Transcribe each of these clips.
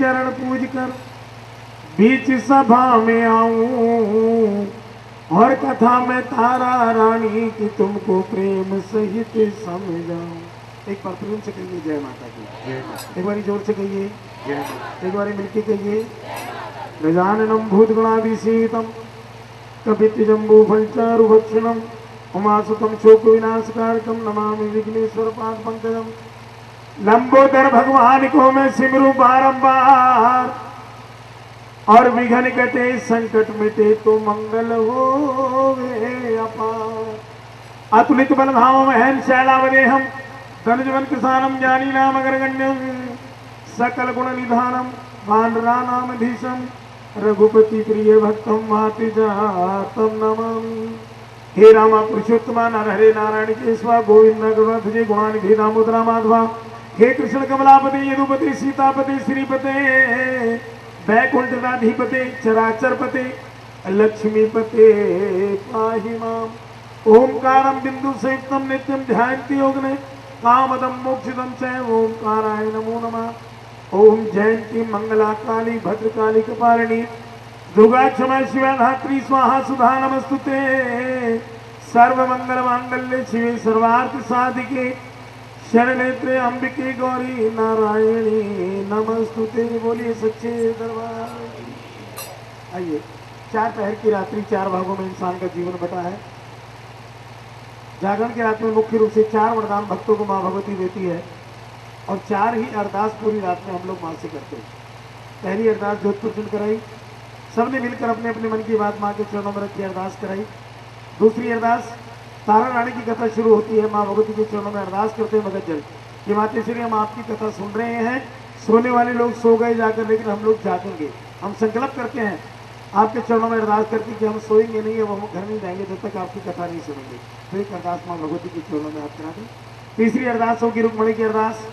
चरण पूज कर बीच सभा में आऊं और कथा में तारा रानी की तुमको प्रेम सहित समझाऊं। एक बार प्रेम से कहिए जय माता की, एक बार जोर से कहिए, एक बार मिलके कहिए। गजाननम भूतगणाभिसेवितम कपित्तजम्बू फलचारुभक्षणम उमासुतम शोक विनाशकारकम नमामि विघ्नेश्वर पाद पंकजम। लंबोदर भगवान को मैं सिमरू बारंबार और विघ्न कटे संकट मिटे तो मंगल होवे अपार। अतुलित बल भाव महन शैलावदेहम धनुजवन किसानम ज्ञानी नाम अग्रगण्यम सकल गुण निधानम वानरा नाम धीशम रघुपति प्रिय भक्तम माति जातम नमामि। हे रामा पुरुषोत्तमा हरे नारायण केशवा गोविंद भगवत गुणानिधि दामोदरा माधवा। हे कृष्ण कमलापति यदुपति सीतापति श्रीपते वैकुंठनाधिपते चराचरपते लक्ष्मीपते पाहि माम। ओंकारं बिंदु संयुक्तम नित्यम ध्यायन्ति योगिने कामदम मोक्षदम च ओंकाराय नमो नमः। ओम जयंती मंगला काली भद्रकाली कपालिनी दुर्गा क्षमा शिवा धात्री स्वाहा सुधा नमस्तुते। सर्वमंगल मांगल्ये शिवे सर्वार्थ साधिके शरणे अंबिके गौरी नारायणी नमस्तुते। बोलिए सच्चे दरबार। आइए, चार पहर की रात्रि चार भागों में इंसान का जीवन बटा है। जागरण की रात में मुख्य रूप से चार वरदान भक्तों को माँ भगवती देती है और चार ही अरदास पूरी रात में हम लोग माँ से करते हैं। पहली अरदास जोधपुर चुन कराई, सबने मिलकर अपने अपने मन की बात माँ के चरणों में रखी अरदास कराई। दूसरी अरदास तारा रानी की कथा शुरू होती है, माँ भगवती के चरणों में अरदास करते हैं मगध जल कि माते श्री हम आपकी कथा सुन रहे हैं, सोने वाले लोग सो गए जाकर लेकिन हम लोग जागेंगे। हम संकल्प करते हैं आपके चरणों में अरदास करके कि हम सोएंगे नहीं, अब हम घर नहीं जाएंगे जब तक आपकी कथा नहीं सुनेंगे। तो एक अरदास माँ भगवती के चरणों में आप करा दें। तीसरी अरदास होगी रुक्मणी की अरदास।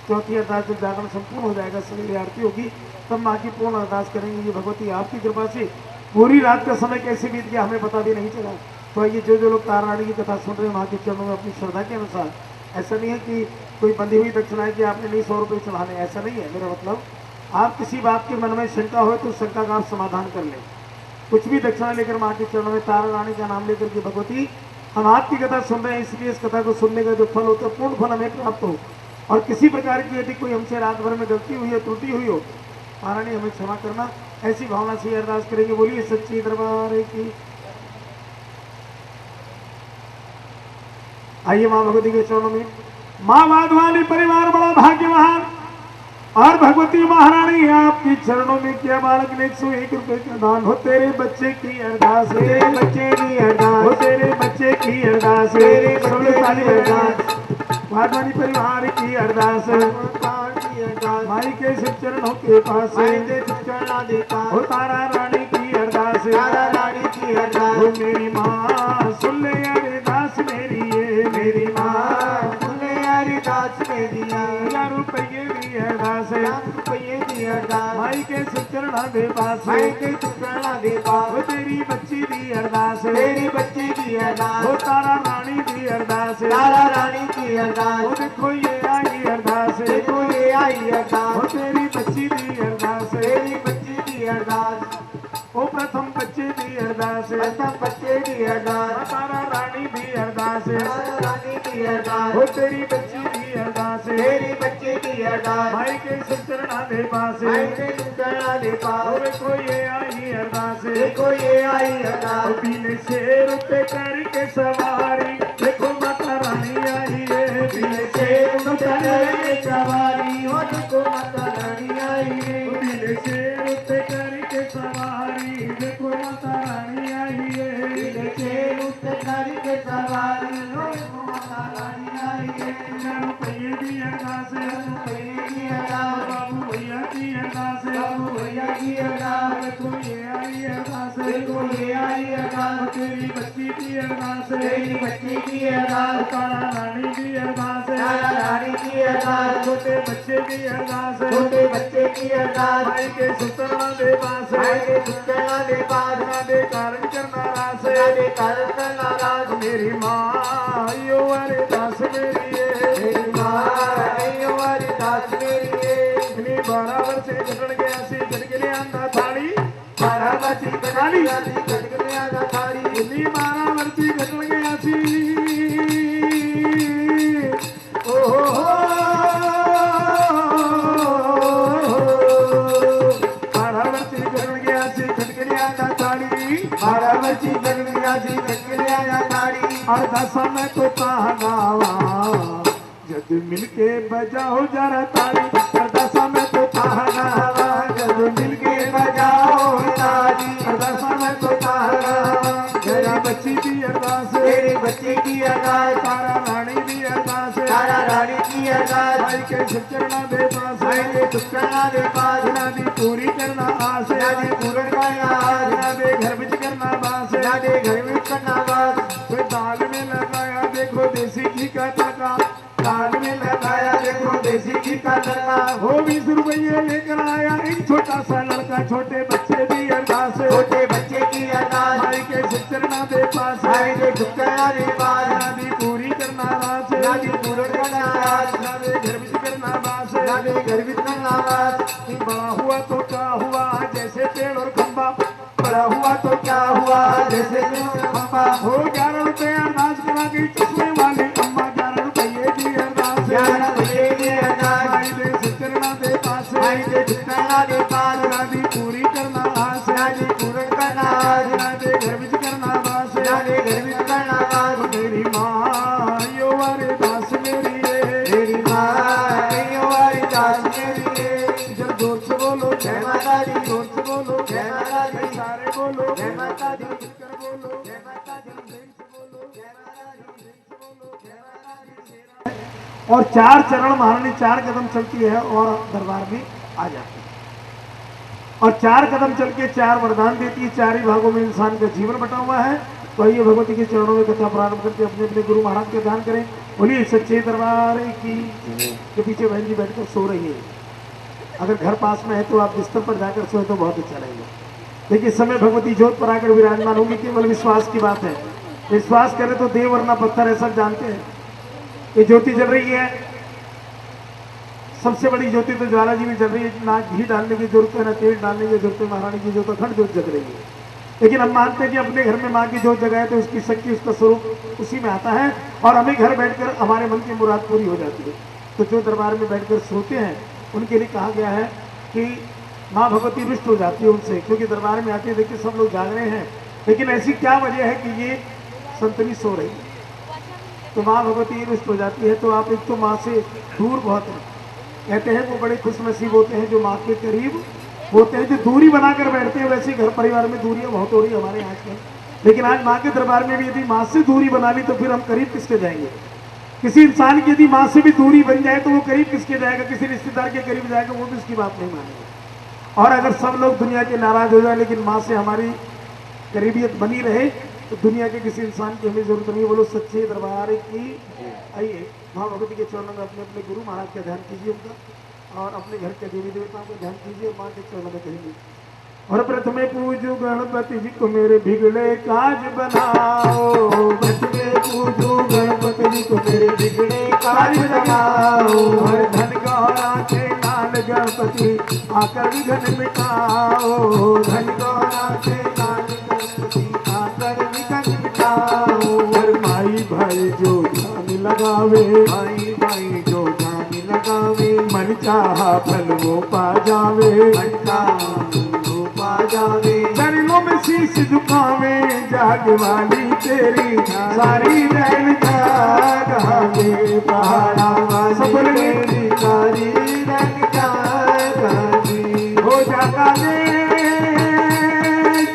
चौथी अरदास जब जागरण संपूर्ण हो जाएगा, सवेरे आरती होगी, तब माँ की पूर्ण अरदास करेंगे। ये भगवती आपकी कृपा से पूरी रात का समय कैसे बीत गया हमें पता भी नहीं चला। तो आइए जो लोग तारा रानी की कथा सुन रहे हैं माँ के चरणों में अपनी श्रद्धा के अनुसार, ऐसा नहीं है कि कोई बंधी हुई दक्षिणा है कि आपने नहीं 100 रुपये चढ़ाने, ऐसा नहीं है। मेरा मतलब आप किसी बात के मन में शंका हो तो शंका का आप समाधान कर लें। कुछ भी दक्षिणा लेकर माँ के चरणों में तारा रानी का नाम लेकर के भगवती हम आपकी कथा सुन रहे हैं, इसलिए इस कथा को सुनने का जो फल होता है पूर्ण फल हमें प्राप्त हो। और किसी प्रकार की यदि कोई हमसे रात भर में गलती हुई है, त्रुटि हुई हो, महारानी हमें क्षमा करना, ऐसी भावना से अरदास करेंगे। बोलिए सच्ची दरबार की। आइए माँ भगवती के चरणों में। माँ वाधवानी परिवार बड़ा भाग्यवान और भगवती महारानी आपकी चरणों में किया बालक ने 101 रुपए का दान हो। तेरे बच्चे की अरदास, तेरे बच्चे की अरदास हो, तेरे बच्चे की अरदास, तेरे बच्चे की अरदास। वाधवानी परिवार की अरदास, माई के शिव चरणों के पास हो। तारा रानी की अरदास, तारा रानी की अरदास हो। मेरी माँ सुन ले अरदास मेरी, ये मेरी माँ सुन ले अरदास मेरी। 1000 रुपये की अरदास, रुपये की अरदास माई के शिव चरणों के पास, माई के शिव चरणों के पास हो। तेरी बच्ची की अरदास, तेरी बच्ची की अरदास हो। तारा रानी की अरदास, तारा रानी की अरदास हो। देखो ये आई अरदास, देखो ये आई अरदास हो। तेरी बच्ची की अरदास, तेरी बच्ची की अरदास ओ। प्रथम बच्चे की अरदास, प्रथम बच्चे की अरदास। तारा रानी की अरदास, तारा रानी की अरदास हो। तेरी बच्ची की अरदास, तेरी बच्चे की अरदास माई के शिव चरणों के पास, माई के शिव चरणों के पास। देखो ये आई अरदास, देखो ये आई अरदास। पीले शेर पे करके सवारी, देखो माता रानी आई है। पीले शेर पे करके सवारी हो, देखो माता रानी आई है। पीले शेर पे करके सवारी, देखो माता रानी आई है। पीले शेर पे करके सवारी हो, देखो माता रानी आई है। रुपये की अरदास, रुपये की अरदास बाबू भैया की अरदास, बाबू भैया की अरदास। देखो ये आई अरदास, देखो ये आई अरदास। तेरी बच्ची की अरदास, तेरी बच्ची की अरदास। तारा रानी की अरदास, तारा रानी की अरदास। छोटे बच्चे की अरदास, छोटे बच्चे की अरदास माई के सुतरा दे पास, माई के सुतरा दे पास। ना दे कारण करना रास, ना दे कारण करना रास। मेरी माँ यो अरदास मेरी है, मेरी माँ यो अरदास मेरी है। इतनी 12 वर्ष घटन के ताली खटखटिया दा ताली नी 12 वर्षी घटल गया सी ओ हो 12 वर्षी घटल गया सी खटखटिया दा ताली 12 वर्षी खटखटिया सी खटखटिया दा ताली और दसा में तो ताहनावा जद मिलके बजाओ जरा ताली और दसा में तो ताहनावा जब मिलके बजाओ ताली अरदासा में तो ताहनावा तेरी बच्ची की अरदास तेरे बच्चे की अरदास तारा रानी की अरदास तारा रानी की अरदास भाई के सुचरना दे पास भाई के सुचरना दे पास नादी पूरी करना आस नादी पूर्ण करना आस नादे घर बिच करना बास नादे घर में करना बास फिर दाल में लगाया देखो देसी घी का तड़का दाल में लगाया देखो देसी घी का तड़का हो 20 रुपये लेकर आया एक छोटा सा लड़का छोटे बच्चे की अरदास छोटे बच्चे की अरदास भाई के सुचरना दे पास भाई के सुचरना दे पास नादी पूरी करना आस नादी पूर्ण करना आस नादे घर बिच करना बास नादे घर में करना बास बड़ा हुआ तो क्या हुआ जैसे पेड़ और खंबा बड़ा हुआ तो क्या हुआ जैसे खंबा हो 11 रुपये अरदास करा गई चश्मे वाली अम्मा 11 रुपये की अरदास 11 रुपये की अरदास भाई दे सुचरना दे पास भाई के सुचरना दे पास नादी पूरी करना आस नादी पूर्ण करना आस नादे घर बिच करना बास नादे घर में करना बास मेरी माँ यो वारे दास मेरी मेरी माँ यो वाली दास मेरी जब जोर से बोलो जय माता दी जोर से बोलो जय माता दी सारे बोलो जय माता दी मिलकर बोलो जय माता दी प्रेम से बोलो जय माता दी प्रेम से बोलो जय माता दी और 4 चरण महारानी 4 कदम चलती है और दरबार में आ जाती है और 4 कदम चल के 4 वरदान देती है 4 ही भागों में इंसान का जीवन बटा हुआ है। तो आइए भगवती के चरणों में कथा प्रारंभ करके अपने अपने गुरु महाराज का ध्यान करें। बोलिए सच्चे दरबार की। के पीछे बहन जी बैठकर सो रही है, अगर घर पास में है तो आप बिस्तर पर जाकर सोए तो बहुत अच्छा रहेगा। देखिए इस समय भगवती जोत पर आकर विराजमान होगी, केवल विश्वास की बात है। विश्वास करें तो देव वरना पत्थर है, सब जानते हैं। ये ज्योति जल रही है, सबसे बड़ी ज्योति तो ज्वाला जी में जल रही है, ना घी डालने की जरूरत है ना तेल डालने की जरूरत है। महारानी की ज्योत अखंड ज्योत जग रही है। लेकिन हम मानते हैं कि अपने घर में माँ की ज्योत जगाए तो उसकी शक्ति उसका स्वरूप उसी में आता है और हमें घर बैठकर हमारे मन की मुराद पूरी हो जाती है। तो जो दरबार में बैठकर सोते हैं उनके लिए कहा गया है कि माँ भगवती रुष्ट हो जाती है उनसे, क्योंकि दरबार में आते देखिए सब लोग जाग रहे हैं, लेकिन ऐसी क्या वजह है कि ये संतनी सो रही है, तो माँ भगवती रुष्ट हो जाती है। तो आप एक तो माँ से दूर बहुत हैं, कहते हैं वो बड़े खुशनसीब होते हैं जो माँ के करीब होते हैं, जो दूरी बनाकर बैठते हैं। वैसे घर परिवार में दूरियां बहुत हो रही है हमारे यहाँ के, लेकिन आज माँ के दरबार में भी यदि माँ से दूरी बना ली तो फिर हम करीब किसके जाएंगे। किसी इंसान की यदि माँ से भी दूरी बन जाए तो वो करीब किसके जाएगा, किसी रिश्तेदार के करीब जाएगा, वो भी उसकी बात नहीं मानेगा। और अगर सब लोग दुनिया के नाराज हो जाए लेकिन माँ से हमारी करीबियत बनी रहे तो दुनिया के किसी इंसान की हमें जरूरत नहीं। बोलो सच्चे दरबार की। आइए माँ भगवती के चरणों में अपने अपने गुरु महाराज का ध्यान कीजिए उनका, और अपने घर के देवी देवताओं का ध्यान कीजिए। माँ के चरणों में कहेंगे और प्रथमे पूजो गणपति जी को मेरे बिगड़े काज बनाओ। प्रथमे पूजो गणपति जी को मेरे बिगड़े काज बनाओ। और धन गौरा के लाल गणपति आकर विघ्न मिटाओ। धन गौरा के लाल गणपति आकर विघ्न मिटाओ। और माई भाई जो ध्यान लगावे, भाई भाई जो ध्यान लगावे, मन चाहा फल वो पा जावे। मन का पा जावे। चरणों में शीश झुकावे, जाग वाली तेरी सारी रैन जागे। पहाड़ा सफल तेरी सारी रंग जागी। हो जागागे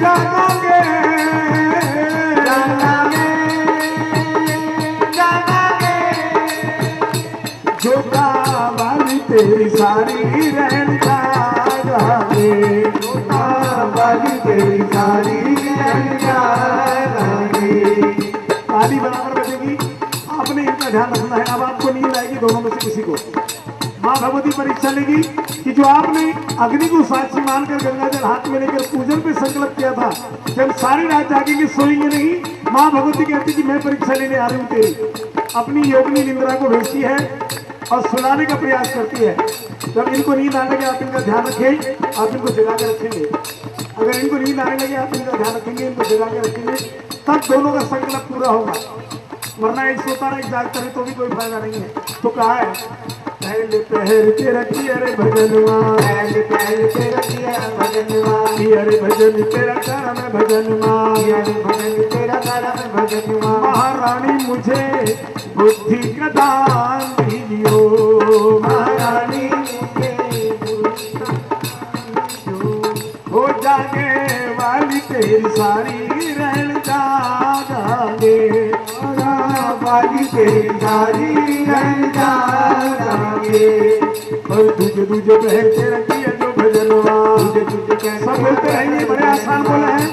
जागागे जागागे जागागे। जोगा वाली तेरी सारी रैन जागे। वाली तेरी सारी रंग जागी। ताली बराबर बजेगी, आपने इनका ध्यान रखना है। अब आपको नींद आएगी दोनों में से किसी को। माँ भगवती परीक्षा लेगी कि जो आपने अग्नि को साक्षी मानकर गंगा जल हाथ में लेकर पूजन पे संकल्प किया था, जब सारी रात जागेंगे सोएंगे नहीं, माँ भगवती कहती कि मैं परीक्षा लेने आ रही हूँ तेरी। अपनी योगिनी निंद्रा को भेजती है और सुलाने का प्रयास करती है। जब इनको नींद आने के आप इनका ध्यान रखें, आप इनको जगा कर रखेंगे। अगर इनको नींद आने लगे आप इनका ध्यान रखेंगे, इनको जगा के रखेंगे, तब दोनों का संकल्प पूरा होगा। वरना एक सोता रहे एक जागता रहे तो भी कोई फायदा नहीं है। तो कहा है पहले पहर के रखिए अरे भजनवा, पहले पहले तेरा किया भजनवा, अरे भजन तेरा कर मैं भजनवा, अरे भजन तेरा करा मैं भजनवा। महारानी मुझे बुद्धि का दान दीजियो, महारानी मुझे हो जागे वाली तेरी सारी रहन जागे, बाली तेरी सारी रंग जागे। और तुझे तुझे पहर के रखिए जो भजनवा, सब बोलते रहेंगे, बड़े आसान बोला है।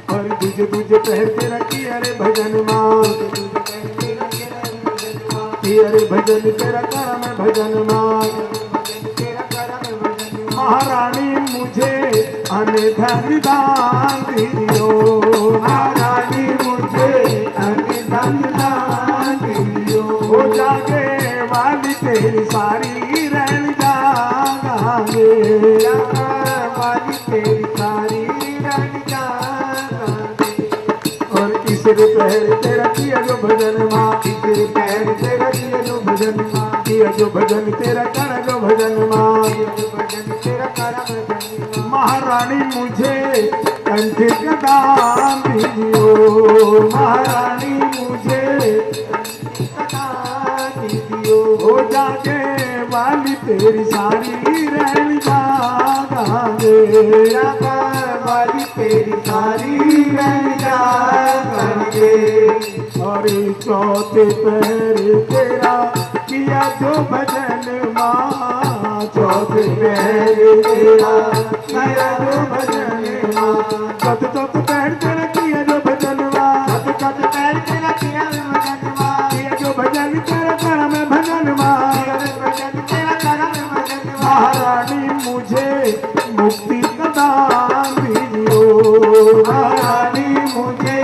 और तुझे तुझे पहर के रखिए अरे भजनवा, अरे भजन तेरा कर मैं भजनवा। महारानी मुझे अनधन दान दीजियो, महारानी मुझे अनिधन दान दीजियो। हो जागे वाली तेरी सारी रहन जागे, वाली तेरी सारी रंग जागे। और तीसरे पहर तेरा किया जो भजनवा, तीसरे पैर तेरा किया जो भजनवा, किया जो भजन तेरा कर जो भजनवा। भजन तेरा करा मैं भजनवा। महारानी मुझे कंठ का दान दीजियो, महारानी मुझे दान दीजियो। हो जागे वाली तेरी सारी रहन जागे, वाली तेरी सारी रंग जागे। और चौथे पैर तेरा किया जो भजन माँ, चौथे पैर तेरा किया जो भजन माँ। चौथे पैर तेरा किया जो भजन माँ, चौथे पैर तेरा किया भजनवा, किया जो भजन तेरा कर मैं भजन माँ। भजन तेरा करा मैं भजनवा। महारानी मुझे मुक्ति का दान दीजियो, महारानी मुझे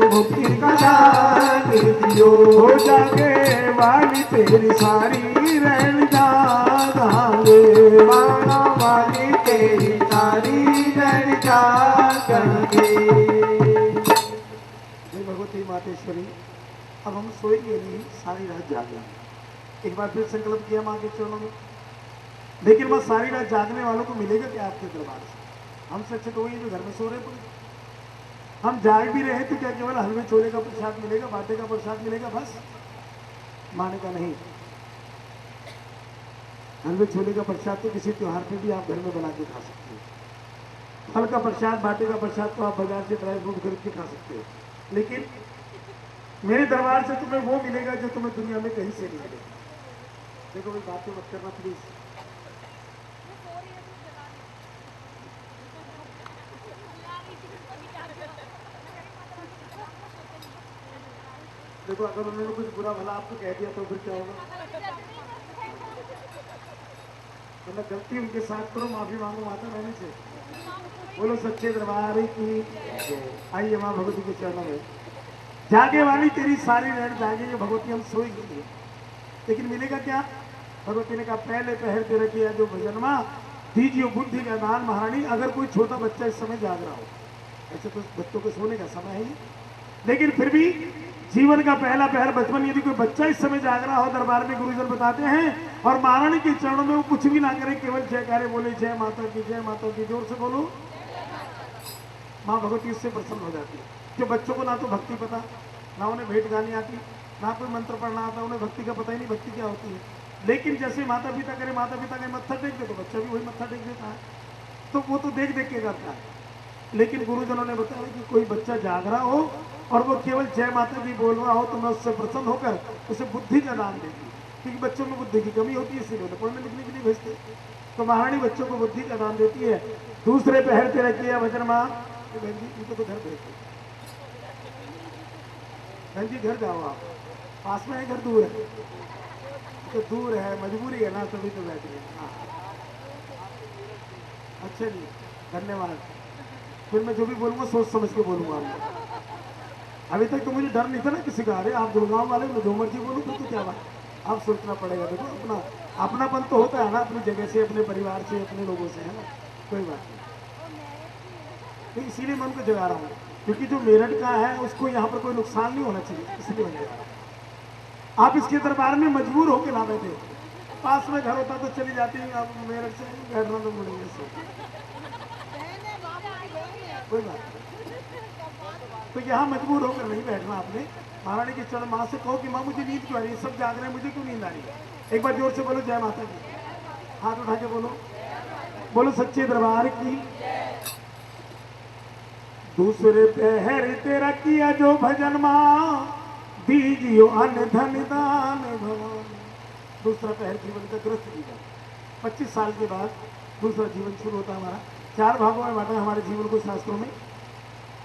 मुक्ति का दान दीजियो। हो जागे वाली तेरी सारी रहन जागे, माना वाली तेरी सारी रंग जागे। जय भगवती मातेश्वरी। अब हम सोएंगे नहीं, सारी रात जागेंगे। एक बार फिर संकल्प किया माँ के चरणों में। लेकिन बस सारी रात जागने वालों को मिलेगा क्या आपके दरबार से? हमसे अच्छे तो वही जो घर में सो रहे पड़े। हम जाग भी रहे तो क्या केवल हलवे छोले का प्रसाद मिलेगा, बाटे का प्रसाद मिलेगा बस? माने का नहीं। हलवे छोले का प्रसाद तो किसी त्योहार पे भी आप घर में बना के खा सकते हो। फल का प्रसाद, बाटे का प्रसाद तो आप बाजार से ड्राई फ्रूट खरीद के खा सकते हो। लेकिन मेरे दरबार से तुम्हें वो मिलेगा जो तुम्हें दुनिया में कहीं से नहीं मिलेगा। देखो भाई, बातें मत करना प्लीज। देखो, अगर उन्होंने कुछ बुरा भला आपको कह दिया तो फिर क्या होगा? मतलब गलती उनके साथ करो, माफी मांगो माता रानी से। बोलो सच्चे दरबार की। आइए माँ भगवती के चरणों में। जागे वाली तेरी सारी रहन जागेंगे भगवती, हम सोएंगे नहीं। लेकिन मिलेगा क्या? भगवती ने कहा पहले पहर तेरा किया जो भजन माँ, दीजिए बुद्धि का दान महारानी। अगर कोई छोटा बच्चा इस समय जाग रहा हो, ऐसे तो बच्चों के सोने का समय है, लेकिन फिर भी जीवन का पहला पहर बचपन, यदि कोई बच्चा इस समय जाग रहा हो, दरबार में गुरुजन बताते हैं, और महारानी के चरणों में वो कुछ भी ना करे, केवल जयकारे बोले, जय माता की, जय माता की, जोर से बोलो। माँ भगवती इससे प्रसन्न हो जाती है। जो बच्चों को ना तो भक्ति पता, ना उन्हें भेंट गानी आती, ना कोई मंत्र पढ़ना आता, उन्हें भक्ति का पता ही नहीं भक्ति क्या होती है। लेकिन जैसे माता पिता करे, माता पिता के मत्था टेक दे तो बच्चा भी वही मत्था टेक देता है। तो वो तो देख देख के करता है। लेकिन गुरुजनों ने बताया कि कोई बच्चा जाग रहा हो और वो केवल जय माता की बोल रहा हो, तो मैं उससे प्रसन्न होकर उसे बुद्धि का दान देगी। क्योंकि बच्चों में बुद्धि की कमी होती है, इसीलिए उन्हें पढ़ने लिखने के लिए भेजते। तो महारानी बच्चों को बुद्धि का दान देती है। दूसरे पहर तेरा किया भजन माँ। बहन जी, इनको तो घर भेज दो। बहन जी घर जाओ आप, पास में है घर दूर है? तो दूर है, मजबूरी है ना, तभी तो बैठ गए। हाँ अच्छा जी, धन्यवाद। फिर मैं जो भी बोलूंगा सोच समझ के बोलूंगा आपको। अभी तक तो मुझे डर नहीं था ना किसी का। अरे आप गुड़गांव वाले, मैं जो मर्जी बोलूँ तो क्या बात, आप सोचना पड़ेगा। देखो अपना अपनापन तो होता है ना, अपनी जगह से, अपने परिवार से, अपने लोगों से, है ना, कोई बात नहीं। तो इसीलिए मैं उनको जगा रहा हूँ, क्योंकि जो मेरठ का है उसको यहाँ पर कोई नुकसान नहीं होना चाहिए, इसलिए मैं जगा रहा हूँ। आप इसके दरबार में मजबूर होकर ना बैठे, पास में घर होता तो चली जाती, आप मेरठ से बैठना तो मुड़ेंगे से कोई बात नहीं। तो यहाँ मजबूर होकर नहीं बैठना आपने। महारानी के चरण माँ से कहो कि माँ मुझे नींद क्यों आ रही है, सब जाग रहे हैं, मुझे क्यों नींद आ रही है। एक बार जोर से बोलो जय माता की, हाथ उठा के बोलो, बोलो सच्चे दरबार की। दूसरे पहर तेरा किया जो भजन माँ, दीजियो अन्न धन दान भगवान। दूसरा पहर जीवन का ग्रस्त जीवन, 25 साल के बाद दूसरा जीवन शुरू होता है हमारा। 4 भागों में बांटा हमारे जीवन को शास्त्रों में।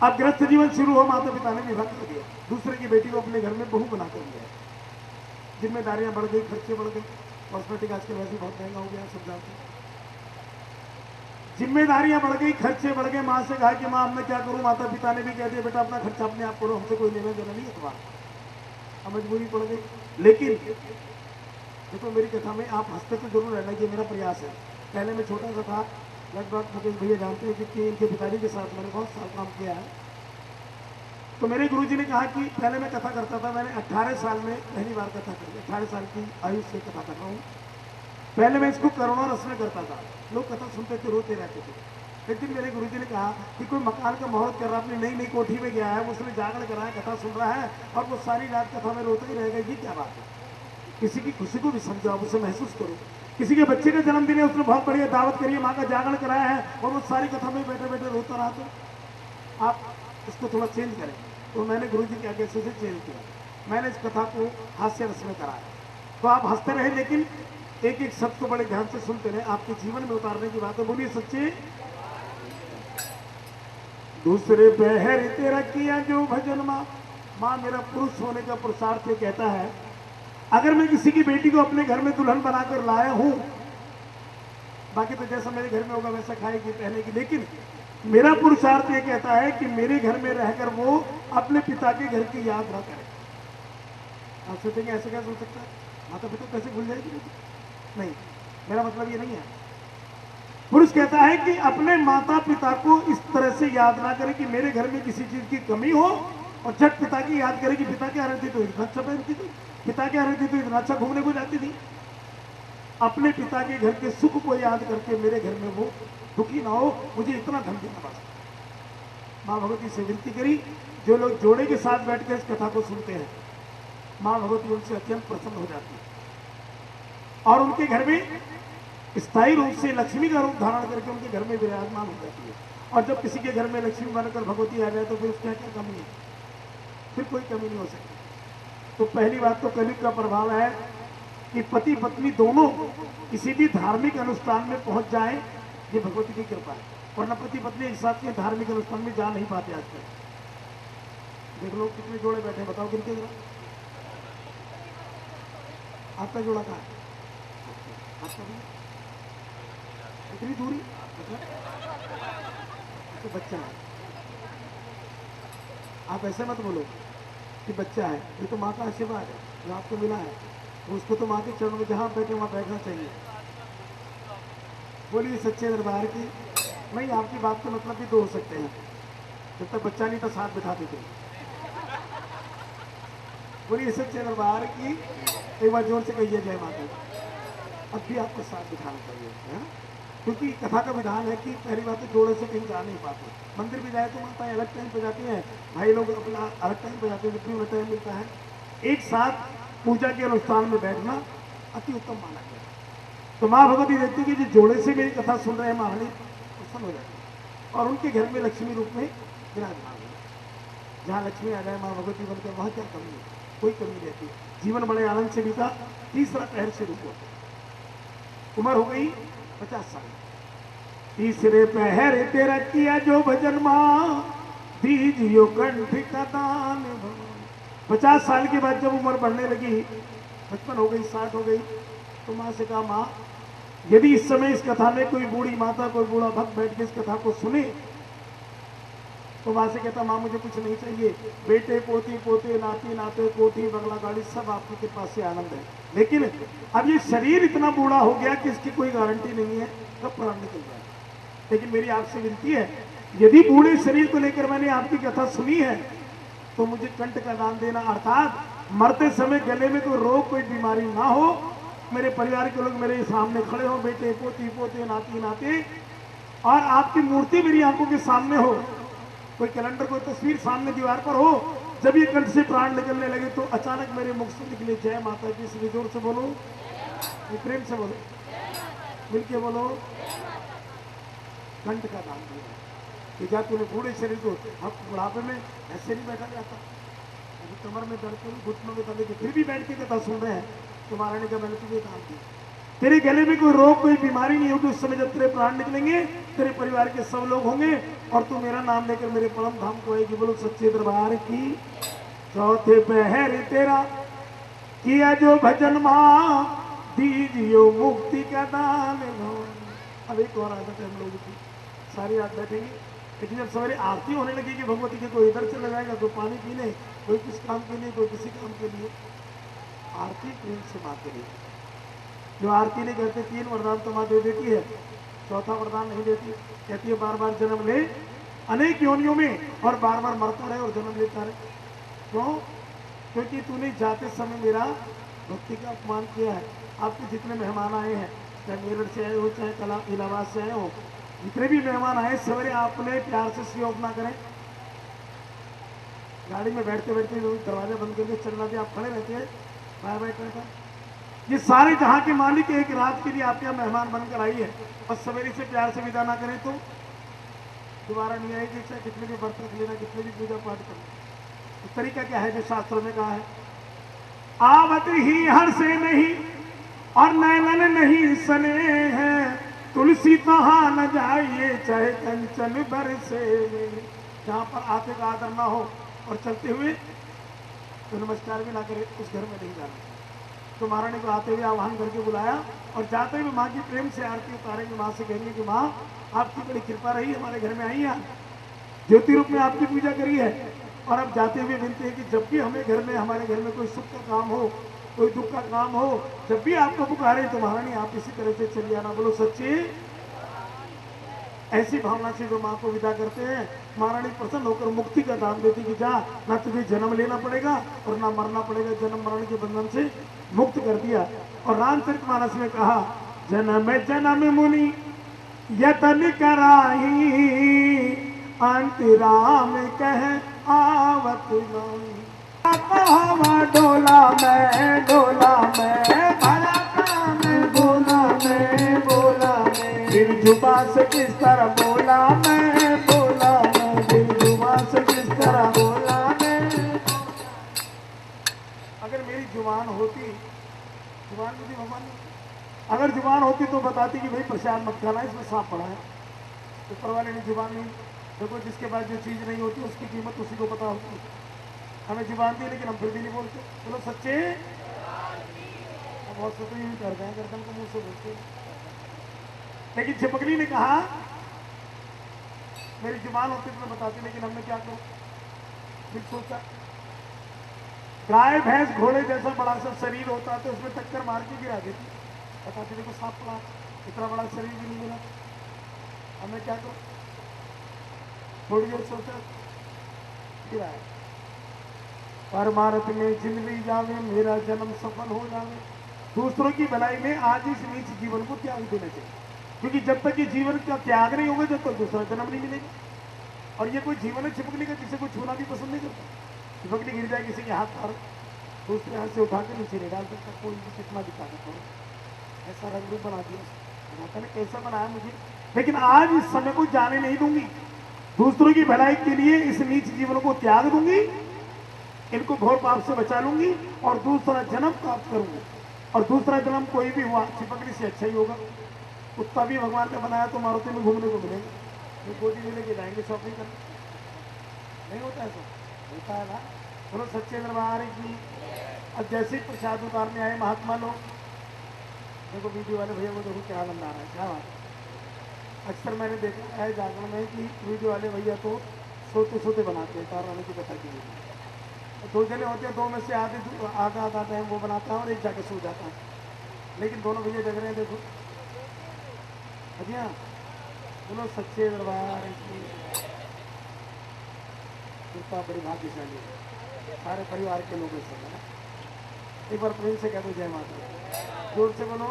अब ग्रस्त जीवन शुरू हो, माता पिता ने विवाह कर दिया, दूसरे की बेटी को अपने घर में बहू बना कर दिया, जिम्मेदारियां बढ़ गई, खर्चे बढ़ गए, कॉस्मेटिक आजकल वैसे बहुत महंगा हो गया, सब जानते हैं। जिम्मेदारियां बढ़ गई, खर्चे बढ़ गए। माँ से कहा कि माँ अब मैं क्या करूं, माता पिता ने भी कह दिया बेटा अपना खर्चा अपने आप करो, हमसे कोई लेना देना नहीं है तुम्हारा। अब मजबूरी पड़ गई। लेकिन देखो मेरी कथा में आप हंसते तो जरूर रहना, ये मेरा प्रयास है। पहले मैं छोटा सा था, लगभग मुकेश भैया जानते हैं कि इनके पिताजी के साथ मैंने बहुत साल काम किया है। तो मेरे गुरुजी ने कहा कि पहले मैं कथा करता था, मैंने 18 साल में पहली बार कथा करी, 18 साल की आयु से कथा कर रहा हूँ। पहले मैं इसको करुणा रस में करता था, लोग कथा सुनते थे रोते रहते थे। लेकिन मेरे गुरुजी ने कहा कि कोई मकान का मुहूर्त कर रहा, अपनी नई नई कोठी में गया है, उसने जागरण करा है, कथा सुन रहा है और वो सारी रात कथा में रोता ही रहेगा, ये क्या बात है। किसी की खुशी को भी समझो, आप उसे महसूस करो। किसी के बच्चे का जन्मदिन है, उसने बहुत बढ़िया दावत करी है, माँ का जागरण कराया है और वो सारी कथा में बैठे बैठे रोता रहा, तो आप इसको थोड़ा चेंज करें। तो मैंने गुरुजी के आगे से चेंज किया, मैंने इस कथा को हास्य रस में कराया। तो आप हंसते रहे, लेकिन एक एक शब्द को बड़े ध्यान से सुनते रहे, आपके जीवन में उतारने की बात है। बोलिए सच्चे। दूसरे पहर तेरा किया जो भजन माँ, माँ मेरा पुरुष होने का पुरुषार्थ ये कहता है, अगर मैं किसी की बेटी को अपने घर में दुल्हन बनाकर लाया हूं, बाकी तो जैसा मेरे घर में होगा वैसा खाएगी पहनेगी, लेकिन मेरा पुरुषार्थ ये कहता है कि मेरे घर में रहकर वो अपने पिता के घर की याद ना करे। आप सोचेंगे ऐसे क्या सोच सकता है, माता पिता कैसे भूल जाएगी? नहीं, मेरा मतलब ये नहीं है। पुरुष कहता है कि अपने माता पिता को इस तरह से याद ना करे कि मेरे घर में किसी चीज की कमी हो, और झट पिता की याद करे कि पिता क्या रहती तो इतना अच्छा पहनती थी, पिता क्या रहती तो इतना अच्छा घूमने को जाती थी। अपने पिता के घर के सुख को याद करके मेरे घर में वो दुखी ना हो, मुझे इतना धन देना बस। माँ भगवती से विनती करी, जो लोग जोड़े के साथ बैठ कर इस कथा को सुनते हैं, माँ भगवती उनसे अत्यंत प्रसन्न हो जाती है और उनके घर में स्थायी रूप से लक्ष्मी का रूप धारण करके उनके घर में विराजमान हो जाती है। और जब किसी के घर में लक्ष्मी बनकर भगवती आ जाए तो फिर उसकी क्या कमी है, फिर कोई कमी नहीं हो सकती। तो पहली बात तो कलयुग का प्रभाव है कि पति पत्नी दोनों किसी भी धार्मिक अनुष्ठान में पहुंच जाए, ये भगवती की कृपा है। वरना पति पत्नी एक साथ के धार्मिक अनुष्ठान में जा नहीं पाते आजकल। देख लो कितने जोड़े बैठे, बताओ किनके जोड़े? आपका जोड़ा कहाँ है? आपका भी इतनी दूरी, तो बच्चा है। आप ऐसे मत बोलो कि बच्चा है, ये तो माँ का आशीर्वाद है जो आपको मिला है, उसको तो माँ के चरणों में जहाँ बैठे वहाँ बैठना चाहिए। बोलिए सच्चे दरबार की। नहीं, आपकी बात के मतलब भी 2 हो सकते हैं, जब तक बच्चा नहीं था साथ बिठाते थे। बोलिए सच्चे दरबार की। एक बार जोर से कहिए जय माता। अब भी आपको साथ बिठाना चाहिए, है ना? क्योंकि कथा का विधान है कि पहली बात तो जोड़े से कहीं जा नहीं पाते। मंदिर भी जाए तो माताएं अलग टाइम पे जाती हैं, भाई लोग अपना अलग टाइम पे जाते हैं, जब भी उन्हें टाइम मिलता है। एक साथ पूजा के अनुष्ठान में बैठना अति उत्तम माना गया। तो माँ भगवती देखती कि जो जोड़े से मेरी कथा सुन रहे हैं, महारानी प्रसन्न हो जाती है और उनके घर में लक्ष्मी रूप में विराजमान हो। जहाँ लक्ष्मी आ जाए माँ भगवती बनकर, वहाँ क्या कमी है? कोई कमी नहीं रहती। जीवन बड़े आनंद से बीता। तीसरा पहर से रुको, उम्र हो गई 50 साल। तीसरे पहर तेरा किया जो भजन माँ, दीजियो कंठ का दान भगवान। 50 साल के बाद जब उम्र बढ़ने लगी, 55 हो गई, 60 हो गई, तो माँ से कहा माँ यदि इस समय इस कथा में कोई बूढ़ी माता कोई बूढ़ा भक्त बैठ के इस कथा को सुने, तो माँ से कहता माँ मुझे कुछ नहीं चाहिए, बेटे पोती पोते नाती नाते कोठी बंगला गाड़ी सब आपकी कृपा से आनंद है। लेकिन अब ये शरीर इतना बूढ़ा हो गया कि इसकी कोई गारंटी नहीं है कब प्राण निकल जाए। लेकिन मेरी आपसे विनती है यदि बूढ़े शरीर को लेकर मैंने आपकी कथा सुनी है तो मुझे कंठ का दान देना, अर्थात मरते समय गले में कोई रोग कोई बीमारी ना हो, मेरे परिवार के लोग मेरे सामने खड़े हो, बेटे पोती पोते नाती नाते, और आपकी मूर्ति मेरी आंखों के सामने हो, कोई कैलेंडर कोई तस्वीर सामने दीवार पर हो, जब ये कंठ से प्राण निकलने लगे तो अचानक मेरे मुख से निकले जय माता की, इसलिए जोर से बोलो, प्रेम से बोलो, मिलके बोलो, कंठ का दान दिया कि क्या तूने बूढ़े शरीर को, अब बुढ़ापे में ऐसे नहीं बैठा जाता, अभी कमर में दर्द करूँ घुटनों में दर्द, फिर भी बैठ के कथा सुन रहे हैं, तुम्हारा ने कहा मैंने तुझे दान दिया, तेरे गले में कोई रोग कोई बीमारी नहीं होगी, उस समय जब तेरे प्राण निकलेंगे तेरे परिवार के सब लोग होंगे और तू मेरा नाम लेकर मेरे परम धाम को आएगी। बोलो सच्चे दरबार की। चौथे पहर तेरा किया जो भजन माँ, दीजियो मुक्ति का दान। अब एक और आदत है हम लोगों की, सारी रात बैठेंगे, लेकिन जब सवेरे आरती होने लगेगी भगवती के, कोई इधर चला जाएगा, कोई पानी पीने, कोई किस काम के लिए, कोई किसी काम के लिए। आरती प्रेम से माँ के लिए, जो आरती नहीं करते 3 वरदान तो माँ दे देती है, चौथा वरदान नहीं देती, कहती है बार बार जन्म ले अनेक योनियों में और बार बार मरता रहे और जन्म लेता रहे। क्यों? क्योंकि तूने जाते समय मेरा भक्ति का अपमान किया है। आपके जितने मेहमान आए हैं, चाहे मेरठ से आए हो चाहे कला इलाहाबाद से आए हो, जितने भी मेहमान आए सवेरे आपने प्यार से सहयोग ना करें, गाड़ी में बैठते बैठते दरवाजा बंद करके चलना भी, आप खड़े रहते हैं बाय बाय करता। ये सारे जहां के मालिक एक रात के लिए आपके यहाँ मेहमान बनकर आई है, बस सवेरे से प्यार से विदा ना करें तो दोबारा नहीं आएगी, चाहे कितने भी व्रत रख लेना, कितने भी पूजा पाठ करना। तो तरीका क्या है जो शास्त्रों में कहा है, आवत ही हर से नहीं और नैनन नहीं सने हैं, तुलसी कहा न जाइए चाहे कंचन बरसे। जहां पर आते का आदर ना हो और चलते हुए तो नमस्कार भी ना करे, उस घर में नहीं जाना। तो महारानी को आते हुए आह्वान करके बुलाया और जाते हुए माँ की प्रेम से आरती उतारेंगे, माँ से कहेंगे कि माँ आपकी बड़ी कृपा रही, हमारे घर में आई है, ज्योति रूप में आपकी पूजा करी है, और अब जाते हुए विनती है कि जब भी हमें घर में, हमारे घर में कोई सुख का काम हो, कोई दुख का काम हो, जब भी आपको पुकारे तो महारानी आप इसी तरह से चली आना। बोलो सच्ची। ऐसी भावना से जो माँ को विदा करते हैं, महारानी प्रसन्न होकर मुक्ति का दान देती कि जा, ना तुझे जन्म लेना पड़ेगा और ना मरना पड़ेगा, जन्म मरण के बंधन से मुक्त कर दिया। और रामचरितमानस में कहा, जन्म जन्म मुनि यतन कराही, अंत राम कह आवत नहीं। डोला मैं भला काम बोला मैं, फिर जुबा से किस तरह बोला मैं, फिर जुबा से किस तरह बोला मैं। अगर मेरी जुबान होती, जुबान मुझे भगवान ने, अगर जुबान होती तो बताती कि भाई प्रसाद मत खाना, इसमें सांप पड़ा है। ऊपर वाले ने जुबान नहीं, देखो जिसके पास जो चीज़ नहीं होती उसकी कीमत उसी को पता होती है। हमें जुबान दी लेकिन हम फिर भी नहीं बोलते। बोलो सच्चे। बहुत से तो यूँ करते हैं, गर्दन को मुंह से बोलते हैं। लेकिन चिपकली ने कहा मेरी जुबान होती तो मैं बताती, लेकिन हमने क्या करो, फिर सोचा गाय भैंस घोड़े जैसा बड़ा सा शरीर होता तो उसमें टक्कर मार के गिरा देती, बताती देखो सांप पड़ा, इतना बड़ा शरीर भी नहीं मिला, हमने क्या करो। थोड़ी देर सोचा, गिराया, परमार्थ में जिंदगी जावे, मेरा जन्म सफल हो जावे। दूसरों की भलाई में आज इस नीच जीवन को त्याग देना चाहिए, क्योंकि जब तक ये जीवन का त्याग नहीं होगा जब तक दूसरा जन्म नहीं मिलेगा। और ये कोई जीवन है छिपकली का, किसी को छूना भी पसंद नहीं करता। छिपकली गिर जाए किसी के हाथ पर, दूसरे हाथ से उठा के नीचे नहीं डाल सकता, कोई भी कितना भी ताकत हो, ऐसा रंग रूप बना दिया माता ने, कैसा बनाया मुझे। लेकिन आज इस समय को जाने नहीं दूंगी, दूसरों की भलाई के लिए इस नीच जीवन को त्याग दूंगी, इनको घोर पाप से बचा लूंगी और दूसरा जन्म प्राप्त करूंगी। और दूसरा जन्म कोई भी हुआ चिपकली से अच्छा ही होगा। कुत्ता भी भगवान ने बनाया तो मारुति में घूमने को मिलेगा, ये गोदी में लेके जाएंगे शॉपिंग करने, नहीं होता ऐसा, होता है ना। बोलो सच्चे दरबार की। अब जैसे ही प्रसाद उतारने आए महात्मा लोग, देखो वीडियो वाले भैया को देखो क्या आनंद आ रहा है, क्या बात। अक्सर मैंने देखा है जागरण में कि वीडियो वाले भैया तो सोते सोते बनाते हैं तार वाले की कथा के लिए। दो जने होते हैं, दो में से आधा टाइम वो बनाता है और एक जाके सो जाता है, लेकिन दोनों भैया जग रहे हैं। देखो भैया बोलो सच्चे दरबार की। कृपा बड़ी भाग्यशाली है, सारे परिवार के लोगों से है। एक बार प्रेम से कह दो जय माता दी। जोर से बोलो।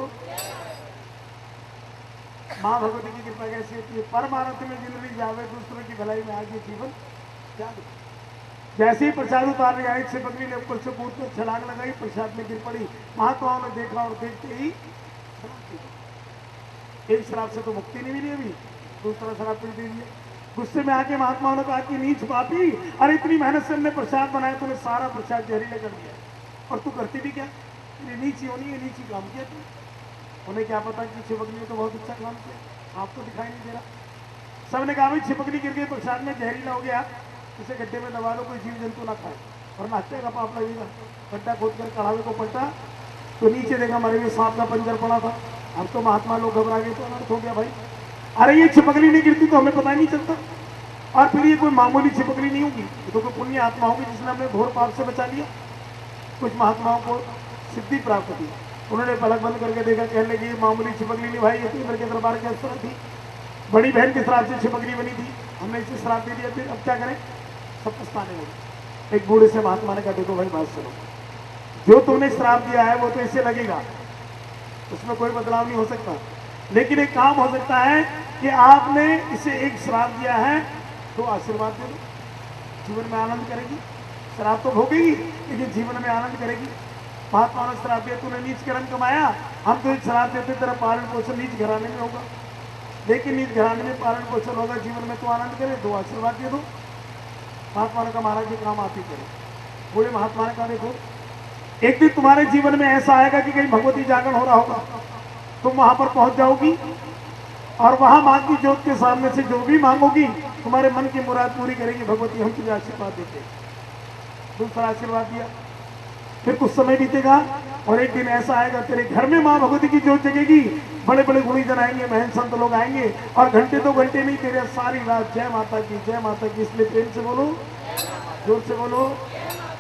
माँ भगवती की कृपा कैसी होती है? परमानंद में जिंदगी जावे, दूसरों की भलाई में आगे जीवन त्याग। जैसे ही प्रसाद उतारने आई, छिपकली ने ऊपर से कूद कर छलांग लगाई, प्रसाद में गिर पड़ी। महात्माओं ने देखा और देखते ही एक शराब से तो मुक्ति नहीं मिली, अभी दूसरा शराब पी दे दिया। गुस्से में आके महात्माओं ने कहा कि नीच पापी, अरे इतनी मेहनत से हमने प्रसाद बनाया, तूने सारा प्रसाद जहरीला कर दिया, और तू करती भी क्या? नीची होनी है, नीची काम किया तू। उन्हें क्या पता कि छिपकली ने तो बहुत अच्छा काम किया, आपको दिखाई नहीं दे रहा। सबने कहा भाई छिपकली गिर गई, प्रसाद में जहरीला हो गया, इसे गड्ढे में दबा लो, कोई जीव जंतु ना खाए, और नाचते का पाप लगेगा। गड्ढा खोद कर कढ़ावे को पलटा तो नीचे देखा मरे हुए सांप का पंजर पड़ा था। अब तो महात्मा लोग घबरा गए, तो अनर्थ हो गया भाई। अरे ये छिपकली नहीं गिरती तो हमें पता नहीं चलता, और फिर ये कोई मामूली छिपकली नहीं होगी, ये तो कोई पुण्य आत्मा होगी जिसने हमें घोर पाप से बचा लिया। कुछ महात्माओं को सिद्धि प्राप्त हुई, उन्होंने पलक बंद करके देखा, कहने लगी मामूली छिपकली नहीं भाई, ये तो इंद्र के दरबार की अप्सरा थी, बड़ी बहन के श्राप से छिपकली बनी थी, हमने इसे श्राप दे दिया, फिर अब क्या करें? सब पछताने लगे। एक बूढ़े से महात्मा ने कहा देखो भाई बात सुनो, जो तुमने श्राप दिया है वो तो इससे लगेगा, उसमें कोई बदलाव नहीं हो सकता, लेकिन एक काम हो सकता है कि आपने इसे एक श्राप दिया है तो आशीर्वाद दे दो, जीवन में आनंद करेगी। श्राप तो भोगेगी लेकिन जीवन में आनंद करेगी। महात्मा ने श्राप दिया, तूने नीच कर्म कमाया, हम तो एक श्राप देते तेरा पालन पोषण नीच घराने में होगा, लेकिन नीच घराने में पालन पोषण होगा, जीवन में तो आनंद करे, दो आशीर्वाद दे दो। महात्मा ने कहा महाराज ये काम आप ही करें। बूढ़े महात्मा ने कहा देखो एक दिन तुम्हारे जीवन में ऐसा आएगा कि कहीं भगवती जागरण हो रहा होगा, तुम वहां पर पहुंच जाओगी और वहां मां की ज्योत के सामने से जो भी मांगोगी तुम्हारे मन की मुराद पूरी करेगी भगवती, हम तुझे आशीर्वाद देते हैं। दूसरा आशीर्वाद दिया, फिर कुछ समय बीतेगा और एक दिन ऐसा आएगा तेरे घर में मां भगवती की ज्योत जगेगी, बड़े बड़े गुणीजन आएंगे, महंत संत लोग आएंगे, और घंटे दो घंटे नहीं तेरे सारी रात जय माता की जय माता की। इसलिए प्रेम से बोलो, जोर से बोलो,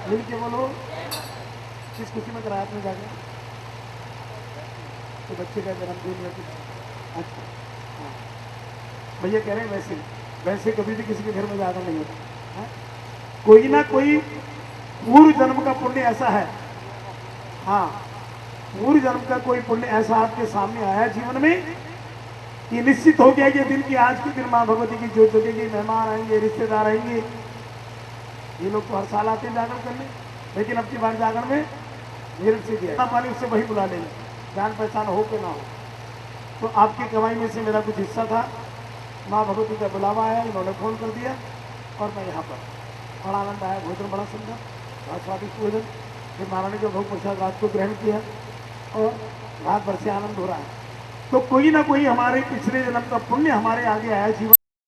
मिल के बोलो। किस खुशी में कराया आपने जाकर? तो बच्चे का जन्मदिन या कुछ? अच्छा हाँ, भैया कह रहे हैं वैसे वैसे कभी भी किसी के घर में जाना नहीं होता है? कोई ना कोई पूर्व जन्म का पुण्य ऐसा है, हाँ पूर्व जन्म का कोई पुण्य ऐसा आपके सामने आया जीवन में कि निश्चित हो गया ये दिन की आज के दिन मां भगवती की ज्योत जगेगी, मेहमान आएंगे, रिश्तेदार आएंगे। ये लोग तो हर साल आते हैं जागरण करने, लेकिन अब की बार जागरण में मेरठ से दिया पानी उससे वही बुला लेंगे, जान पहचान हो के ना हो। तो आपकी कमाई में से मेरा कुछ हिस्सा था, माँ भगवती का बुलावा आया, इन्होंने फोन कर दिया और मैं यहाँ पर, बड़ा आनंद आया, भोजन बड़ा सुंदर, बहुत स्वादिष्ट भोजन। फिर महारानी का भोग प्रसाद रात को ग्रहण किया और रात भर से आनंद हो रहा है। तो कोई ना कोई हमारे पिछले जन्म का पुण्य हमारे आगे आया जीवन